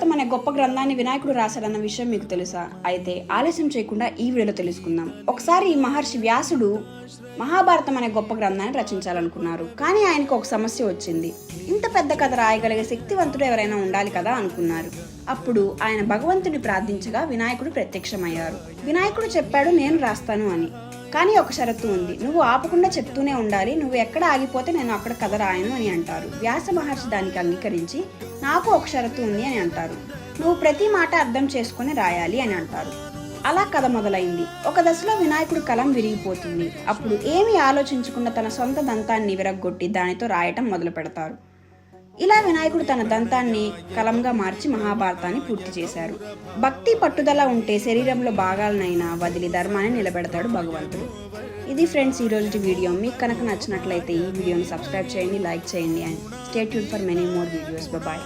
మహాభారతం అనే గొప్ప గ్రంథాన్ని వినాయకుడు రాశాడన్న విషయం మీకు తెలుసా? అయితే ఆలస్యం చేయకుండా ఈ వీడియోలో తెలుసుకుందాం. ఒకసారి మహర్షి వ్యాసుడు మహాభారతం అనే గొప్ప గ్రంథాన్ని రచించాలనుకున్నారు. కానీ ఆయనకు ఒక సమస్య వచ్చింది. ఇంత పెద్ద కథ రాయగలిగే శక్తివంతుడు ఎవరైనా ఉండాలి కదా అనుకున్నారు. అప్పుడు ఆయన భగవంతుని ప్రార్థించగా వినాయకుడు ప్రత్యక్షమయ్యారు. వినాయకుడు చెప్పాడు, నేను రాస్తాను అని. కానీ ఒక షరతు ఉంది, నువ్వు ఆపకుండా చెప్తూనే ఉండాలి, నువ్వు ఎక్కడ ఆగిపోతే నేను అక్కడ కథ రాయను అని అంటారు. వ్యాస మహర్షి దానికి అంగీకరించి, నాకు ఒక షరతు ఉంది అని అంటారు, నువ్వు ప్రతి మాట అర్థం చేసుకుని రాయాలి అని అంటారు. అలా కథ మొదలైంది. ఒక దశలో వినాయకుడు కలం విరిగిపోతుంది. అప్పుడు ఏమీ ఆలోచించకుండా తన సొంత దంతాన్ని విరగ్గొట్టి దానితో రాయటం మొదలు పెడతారు. ఇలా వినాయకుడు తన దంతాన్ని కలంగా మార్చి మహాభారతాన్ని పూర్తి చేశారు. భక్తి పట్టుదల ఉంటే శరీరంలో భాగాలనైనా వదిలి ధర్మాన్ని నిలబెడతాడు భగవంతుడు. ఇది ఫ్రెండ్స్ ఈరోజు వీడియో. మీకు కనుక నచ్చినట్లయితే ఈ వీడియోని సబ్స్క్రైబ్ చేయండి, లైక్ చేయండి and stay tuned for many more videos. Bye.